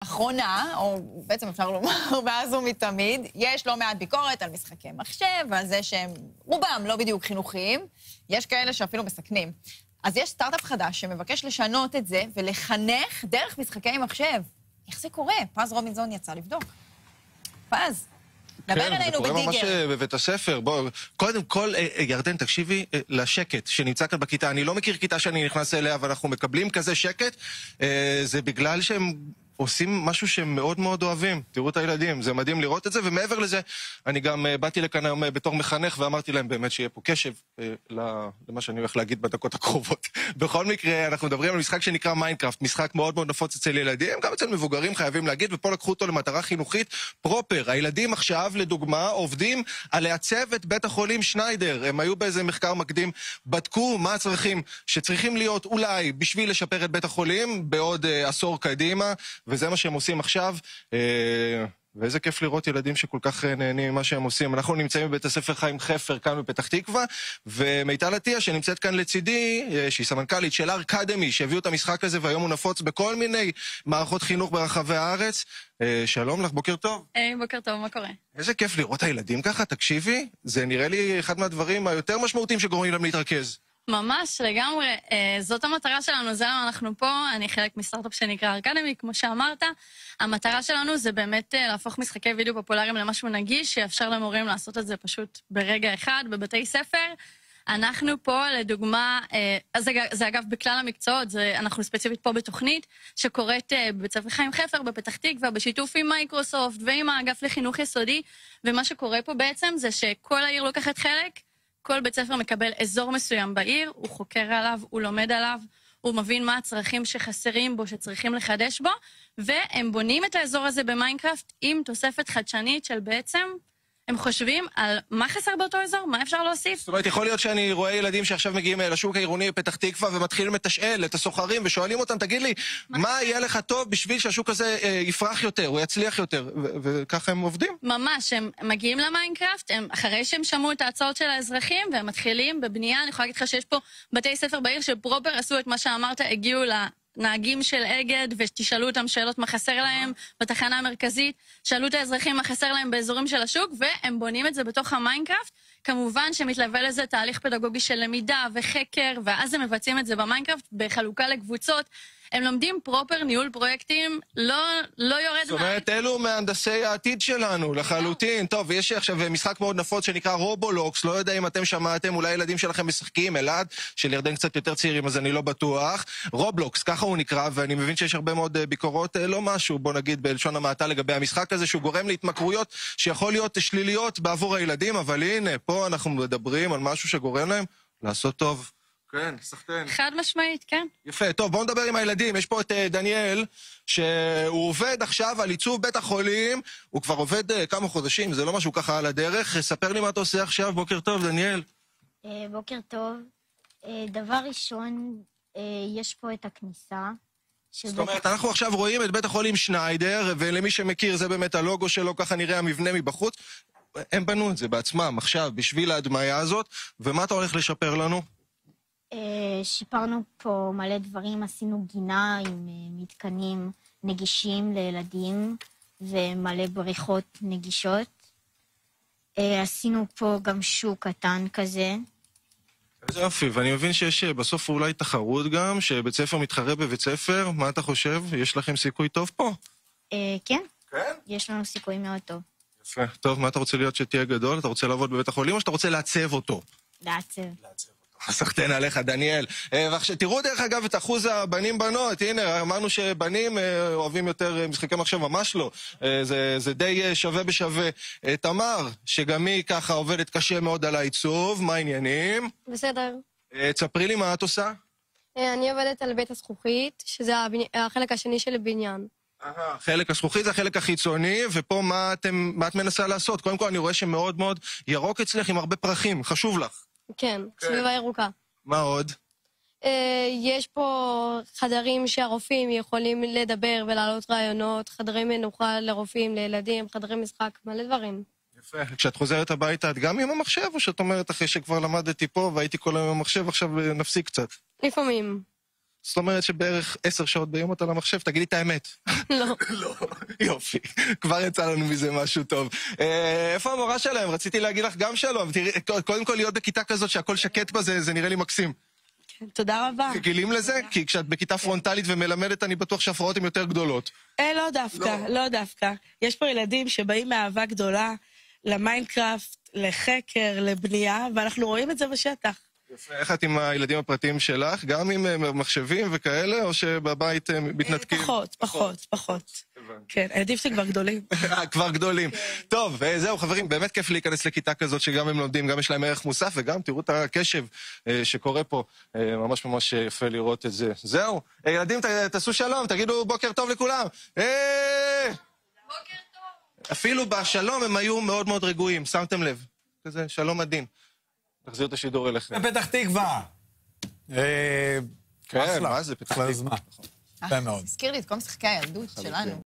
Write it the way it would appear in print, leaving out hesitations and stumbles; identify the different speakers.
Speaker 1: אחרונה, או בעצם אפשר לומר, מאז ומתמיד, יש לא מעט ביקורת על משחקי מחשב, ועל זה שהם רובם לא בדיוק חינוכיים. יש כאלה שאפילו מסכנים. אז יש סטארט-אפ חדש שמבקש לשנות את זה ולחנך דרך משחקי מחשב. איך זה קורה? פז רובינזון יצא לבדוק. פז, דבר אלינו בדיגר. כן, זה קורה ממש
Speaker 2: בבית הספר. בוא, קודם כל, ירדן, תקשיבי לשקט שנמצא כאן בכיתה. אני לא מכיר כיתה שאני נכנס אליה, ואנחנו מקבלים כזה שקט. זה בגלל שהם עושים משהו שהם מאוד מאוד אוהבים. תראו את הילדים, זה מדהים לראות את זה, ומעבר לזה, אני גם באתי לכאן היום בתור מחנך, ואמרתי להם באמת שיהיה פה קשב למה שאני הולך להגיד בדקות הקרובות. בכל מקרה, אנחנו מדברים על משחק שנקרא מיינקראפט, משחק מאוד מאוד נפוץ אצל ילדים, גם אצל מבוגרים חייבים להגיד, ופה לקחו אותו למטרה חינוכית פרופר. הילדים עכשיו, לדוגמה, עובדים על לעצב את בית החולים שניידר. הם היו באיזה מחקר מקדים, בדקו מה הצרכים שצריכים להיות אולי בשביל לשפר את בית החולים בעוד עשור קדימה, וזה מה שהם עושים עכשיו, ואיזה כיף לראות ילדים שכל כך נהנים ממה שהם עושים. אנחנו נמצאים בבית הספר חיים חפר כאן בפתח תקווה, ומיטל עטיה שנמצאת כאן לצידי, שהיא סמנכ"לית של ארקדמי, שהביאו את המשחק הזה והיום הוא נפוץ בכל מיני מערכות חינוך ברחבי הארץ. שלום לך, בוקר טוב.
Speaker 3: בוקר טוב, מה קורה?
Speaker 2: איזה כיף לראות הילדים ככה, תקשיבי, זה נראה לי אחד מהדברים היותר משמעותיים שגורמים להם להתרכז.
Speaker 3: ממש, לגמרי. זאת המטרה שלנו, זה למה אנחנו פה. אני חלק מסטארט-אפ שנקרא ארקדמי, כמו שאמרת. המטרה שלנו זה באמת להפוך משחקי וידאו פופולריים למשהו נגיש, שיאפשר למורים לעשות את זה פשוט ברגע אחד, בבתי ספר. אנחנו פה, לדוגמה, זה אגב בכלל המקצועות, אנחנו ספציפית פה בתוכנית, שקורית בבית ספר חיים חפר, בפתח תקווה, בשיתוף עם מייקרוסופט ועם האגף לחינוך יסודי, ומה שקורה פה בעצם זה שכל העיר לוקחת חלק, כל בית ספר מקבל אזור מסוים בעיר, הוא חוקר עליו, הוא לומד עליו, הוא מבין מה הצרכים שחסרים בו, שצריכים לחדש בו, והם בונים את האזור הזה במיינקראפט עם תוספת חדשנית של בעצם, הם חושבים על מה חסר באותו אזור, מה אפשר להוסיף.
Speaker 2: זאת אומרת, יכול להיות שאני רואה ילדים שעכשיו מגיעים לשוק העירוני בפתח תקווה ומתחילים לתשאל את הסוחרים ושואלים אותם, תגיד לי, מה יהיה לך טוב בשביל שהשוק הזה יפרח יותר, הוא יצליח יותר, וככה הם עובדים?
Speaker 3: ממש, הם מגיעים למיינקראפט, אחרי שהם שמעו את ההצעות של האזרחים, והם מתחילים בבנייה, אני יכולה להגיד לך שיש פה בתי ספר בעיר שפרופר עשו את מה שאמרת, הגיעו נהגים של אגד, ותשאלו אותם שאלות מה חסר להם בתחנה המרכזית, שאלו את האזרחים מה חסר להם באזורים של השוק, והם בונים את זה בתוך המיינקראפט. כמובן שמתלווה לזה תהליך פדגוגי של למידה וחקר, ואז הם מבצעים את זה במיינקראפט בחלוקה לקבוצות. הם לומדים פרופר ניהול פרויקטים, לא יורד.
Speaker 2: זאת אומרת, אלו מהנדסי העתיד שלנו, לחלוטין. טוב, יש עכשיו משחק מאוד נפוץ שנקרא רובולוקס, לא יודע אם אתם שמעתם, אולי ילדים שלכם משחקים, אלעד, של ירדן קצת יותר צעירים, אז אני לא בטוח. רובלוקס, ככה הוא נקרא, ואני מבין שיש הרבה מאוד ביקורות, לא משהו, בוא נגיד, בלשון המעטה לגבי המשחק הזה, שהוא גורם להתמכרויות שיכול להיות שליליות בעבור הילדים, אבל הנה, פה אנחנו מדברים על משהו שגורם להם לעשות טוב. כן, סחטן.
Speaker 3: חד משמעית, כן.
Speaker 2: יפה, טוב, בואו נדבר עם הילדים. יש פה את דניאל, שהוא עובד עכשיו על עיצוב בית החולים, הוא כבר עובד כמה חודשים, זה לא משהו ככה על הדרך. ספר לי מה אתה עושה עכשיו, בוקר טוב, דניאל.
Speaker 4: בוקר טוב. דבר ראשון, יש פה את הכניסה.
Speaker 2: זאת אומרת, אנחנו עכשיו רואים את בית החולים שניידר, ולמי שמכיר, זה באמת הלוגו שלו, ככה נראה המבנה מבחוץ. הם בנו את זה בעצמם עכשיו, בשביל ההדמיה הזאת, ומה אתה הולך לשפר לנו?
Speaker 4: שיפרנו פה מלא דברים, עשינו גינה עם מתקנים נגישים לילדים ומלא בריכות נגישות. עשינו פה גם שוק קטן כזה.
Speaker 2: איזה יופי, ואני מבין שיש בסוף אולי תחרות גם, שבית ספר מתחרה בבית ספר, מה אתה חושב? יש לכם סיכוי טוב פה?
Speaker 4: כן.
Speaker 2: כן?
Speaker 4: יש לנו סיכוי מאוד טוב.
Speaker 2: יפה, טוב, מה אתה רוצה להיות שתהיה גדול? אתה רוצה לעבוד בבית החולים או שאתה רוצה לעצב אותו?
Speaker 4: לעצב.
Speaker 2: סחטן עליך, דניאל. תראו דרך אגב את אחוז הבנים-בנות, הנה, אמרנו שבנים אוהבים יותר משחקי מחשב, ממש לא. זה די שווה בשווה. תמר, שגם היא ככה עובדת קשה מאוד על העיצוב, מה העניינים?
Speaker 5: בסדר.
Speaker 2: תספרי לי מה את עושה?
Speaker 5: אני עובדת על בית הזכוכית, שזה החלק השני של הבניין.
Speaker 2: חלק הזכוכית זה החלק החיצוני, ופה מה את מנסה לעשות? קודם כל אני רואה שמאוד מאוד ירוק אצלך עם הרבה פרחים, חשוב לך.
Speaker 5: כן, סביבה ירוקה.
Speaker 2: מה עוד?
Speaker 5: יש פה חדרים שהרופאים יכולים לדבר ולהעלות רעיונות, חדרי מנוחה לרופאים, לילדים, חדרי משחק, מלא דברים.
Speaker 2: יפה. כשאת חוזרת הביתה, את גם עם המחשב, או שאת אומרת אחרי שכבר למדתי פה והייתי כל היום עם המחשב, עכשיו נפסיק קצת?
Speaker 5: לפעמים.
Speaker 2: זאת אומרת שבערך 10 שעות ביום אתה למחשב, תגידי את האמת.
Speaker 5: לא.
Speaker 2: לא, יופי. כבר יצא לנו מזה משהו טוב. איפה המורה שלהם? רציתי להגיד לך גם שלום. תראי, קודם כל להיות בכיתה כזאת שהכל שקט בה, זה נראה לי מקסים.
Speaker 6: תודה רבה.
Speaker 2: גילים לזה? כי כשאת בכיתה פרונטלית ומלמדת, אני בטוח שההפרעות הן יותר גדולות.
Speaker 6: לא דווקא, לא דווקא. יש פה ילדים שבאים מאהבה גדולה למיינקראפט, לחקר, לבנייה, ואנחנו רואים את זה בשטח.
Speaker 2: איך את עם הילדים הפרטיים שלך? גם עם מחשבים וכאלה, או שבבית מתנתקים?
Speaker 6: פחות. כן, הילדים שלי כבר גדולים.
Speaker 2: כבר גדולים. טוב, זהו חברים, באמת כיף להיכנס לכיתה כזאת שגם הם לומדים, גם יש להם ערך מוסף, וגם תראו את הקשב שקורה פה. ממש ממש יפה לראות את זה. זהו, ילדים, תעשו שלום, תגידו בוקר טוב לכולם. בוקר טוב. אפילו בשלום הם היו מאוד מאוד רגועים, שמתם לב. כזה, שלום עדין. תחזיר את השידור אליכם.
Speaker 7: בפתח תקווה.
Speaker 2: כן, מה זה? פתח תקווה.
Speaker 7: יפה מאוד.
Speaker 1: הזכיר לי את כל משחקי הילדות שלנו.